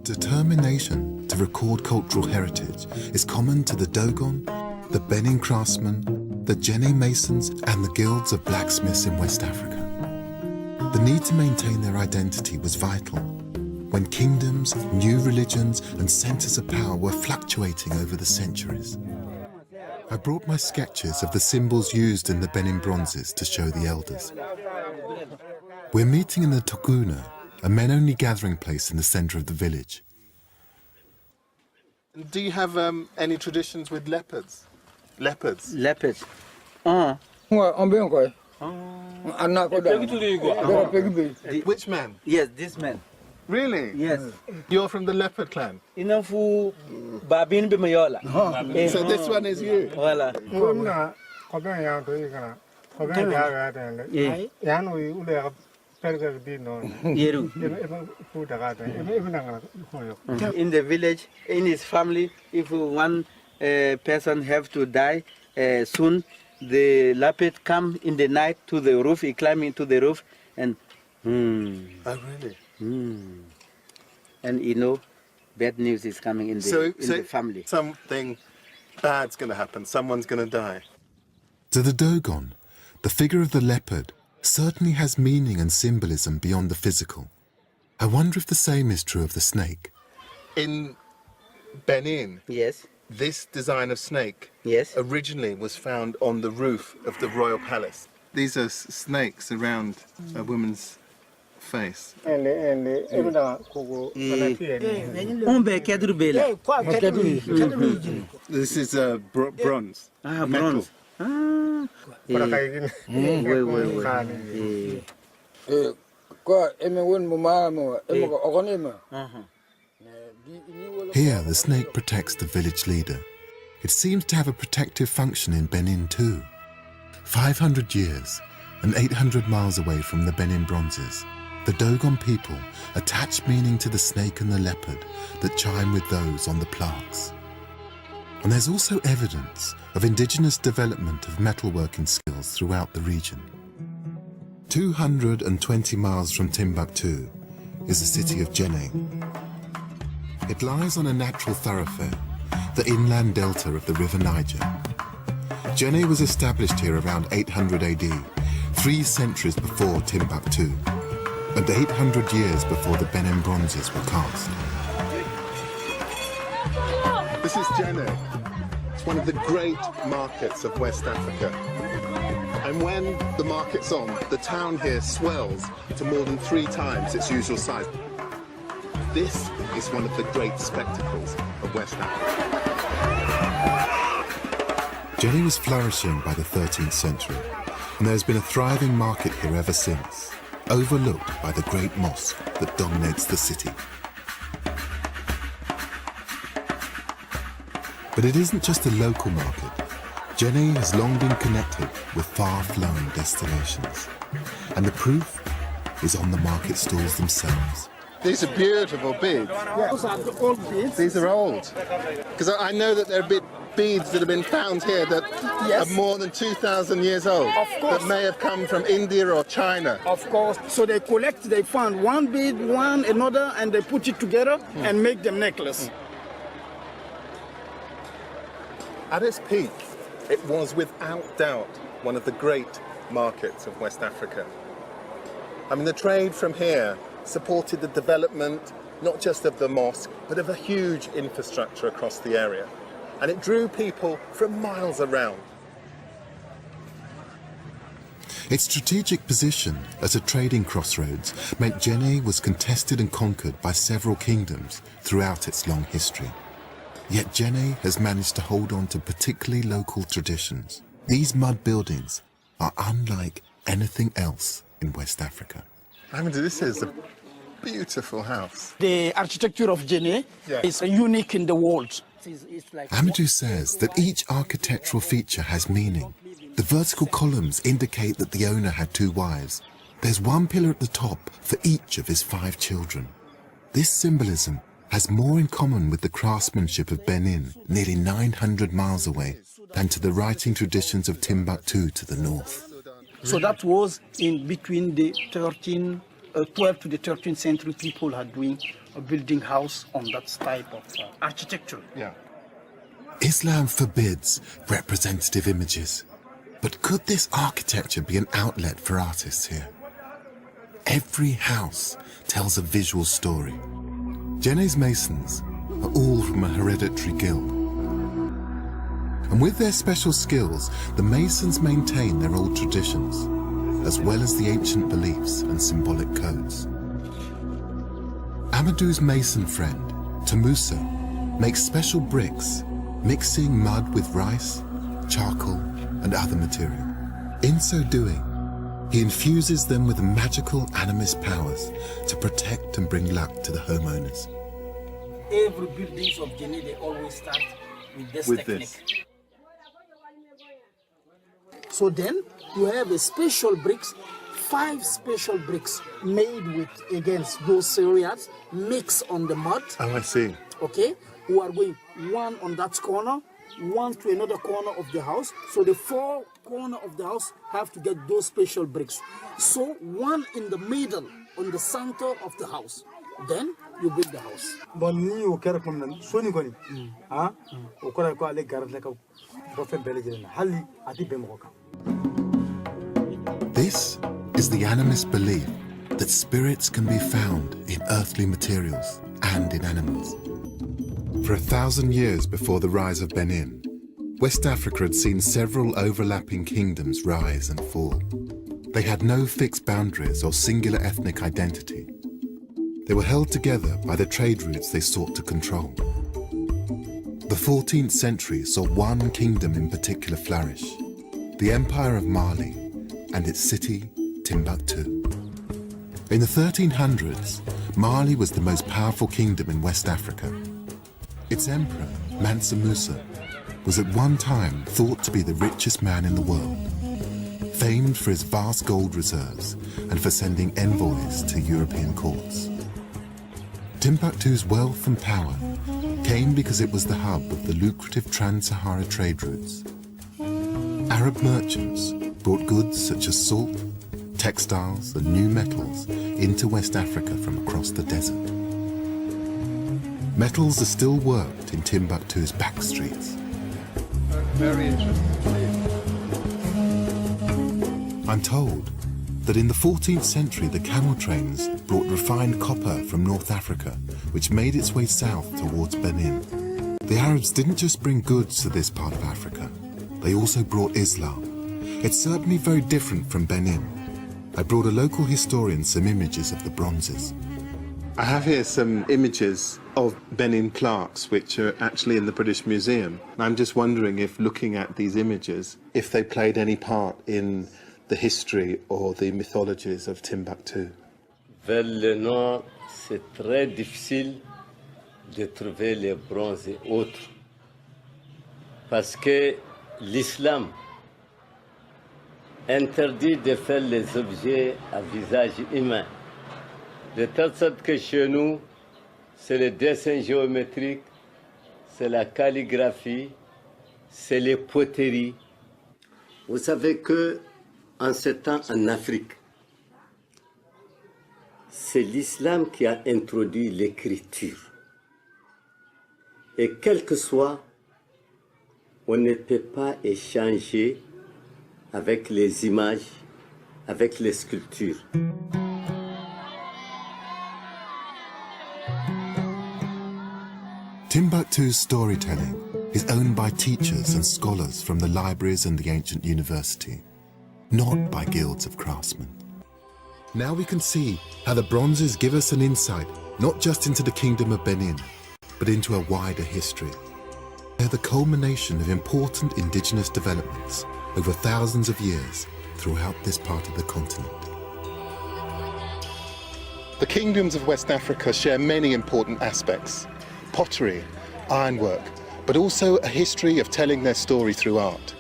determination to record cultural heritage is common to the Dogon, the Benin craftsmen, the Djenne masons, and the guilds of blacksmiths in West Africa. The need to maintain their identity was vital when kingdoms, new religions, and centers of power were fluctuating over the centuries. I brought my sketches of the symbols used in the Benin bronzes to show the elders. We're meeting in the Tokuna, a men-only gathering place in the center of the village. Do you have any traditions with leopards? Leopards? Leopards. Which man? Yes, this man. Really? Yes. You're from the leopard clan? Inafu babin bimayola. So this one is you? Voila. In the village, in his family, if one person have to die soon, the leopard come in the night to the roof, he climb into the roof and Oh, really? And you know, bad news is coming in the family. Something bad's going to happen, someone's going to die. To the Dogon, the figure of the leopard certainly has meaning and symbolism beyond the physical. I wonder if the same is true of the snake. In Benin, Yes. this design of snake Yes. originally was found on the roof of the royal palace. These are snakes around a woman's face. This is bronze. Bronze. Here, the snake protects the village leader. It seems to have a protective function in Benin too. 500 years and 800 miles away from the Benin bronzes, the Dogon people attach meaning to the snake and the leopard that chime with those on the plaques. And there's also evidence of indigenous development of metalworking skills throughout the region. 220 miles from Timbuktu is the city of Djenne. It lies on a natural thoroughfare, the inland delta of the River Niger. Djenne was established here around 800 AD, 3 centuries before Timbuktu, and 800 years before the Benin bronzes were cast. This is Djenne. It's one of the great markets of West Africa. And when the market's on, the town here swells to more than 3 times its usual size. This is one of the great spectacles of West Africa. Djenne was flourishing by the 13th century, and there's been a thriving market here ever since, overlooked by the great mosque that dominates the city. But it isn't just a local market. Djenne has long been connected with far-flung destinations, and the proof is on the market stalls themselves. These are beautiful beads. Yeah, those are the old beads. These are old. Because I know that there are beads that have been found here that Yes. are more than 2,000 years old. Of course. That may have come from India or China. Of course. So they found one bead, one another, and they put it together and make them necklace. At its peak, it was without doubt one of the great markets of West Africa. I mean, the trade from here supported the development not just of the mosque, but of a huge infrastructure across the area. And it drew people from miles around. Its strategic position as a trading crossroads meant Djenne was contested and conquered by several kingdoms throughout its long history. Yet Djenne has managed to hold on to particularly local traditions. These mud buildings are unlike anything else in West Africa. I mean, this is a beautiful house. The architecture of Djenne is unique in the world. It's like Amadou says that each architectural feature has meaning. The vertical columns indicate that the owner had 2 wives. There's one pillar at the top for each of his 5 children. This symbolism has more in common with the craftsmanship of Benin, nearly 900 miles away, than to the writing traditions of Timbuktu to the north. So that was in between the 12th to the 13th century. People are doing building house on that type of architecture. Yeah. Islam forbids representative images. But could this architecture be an outlet for artists here? Every house tells a visual story. Djenné's masons are all from a hereditary guild. And with their special skills, the masons maintain their old traditions, as well as the ancient beliefs and symbolic codes. Amadou's mason friend, Tamusa, makes special bricks, mixing mud with rice, charcoal, and other material. In so doing, he infuses them with magical animist powers to protect and bring luck to the homeowners. Every buildings of Djenne, they always start with this technique. So then you have a special bricks, 5 special bricks made with, against those cereals, mixed on the mud. Oh, I see. Okay, who are going one on that corner, one to another corner of the house. So the 4 corners of the house have to get those special bricks. So one in the middle, on the center of the house. Then you build the house. This is the animist belief that spirits can be found in earthly materials and in animals. For 1,000 years before the rise of Benin, West Africa had seen several overlapping kingdoms rise and fall. They had no fixed boundaries or singular ethnic identity. They were held together by the trade routes they sought to control. The 14th century saw one kingdom in particular flourish, the Empire of Mali and its city, Timbuktu. In the 1300s, Mali was the most powerful kingdom in West Africa. Its emperor, Mansa Musa, was at one time thought to be the richest man in the world, famed for his vast gold reserves and for sending envoys to European courts. Timbuktu's wealth and power came because it was the hub of the lucrative Trans-Sahara trade routes. Arab merchants brought goods such as salt, textiles and new metals into West Africa from across the desert. Metals are still worked in Timbuktu's back streets. Very interesting. I'm told that in the 14th century the camel trains brought refined copper from North Africa, which made its way south towards Benin. The Arabs didn't just bring goods to this part of Africa, they also brought Islam. It's certainly very different from Benin. I brought a local historian some images of the bronzes. I have here some images of Benin plaques which are actually in the British Museum. And I'm just wondering if, looking at these images, if they played any part in the history or the mythologies of Timbuktu. Vers le nord, c'est très difficile de trouver les bronzes et autres. Parce que l'islam interdit de faire les objets à visage humain. De telle sorte que chez nous, c'est le dessin géométrique, c'est la calligraphie, c'est les poteries. Vous savez que en ce temps en Afrique, c'est l'islam qui a introduit l'écriture. Et quel que soit, on ne peut pas échanger avec les images, avec les sculptures. Timbuktu's storytelling is owned by teachers and scholars from the libraries and the ancient university, not by guilds of craftsmen. Now we can see how the bronzes give us an insight not just into the kingdom of Benin, but into a wider history. They're the culmination of important indigenous developments over thousands of years throughout this part of the continent. The kingdoms of West Africa share many important aspects: pottery, ironwork, but also a history of telling their story through art.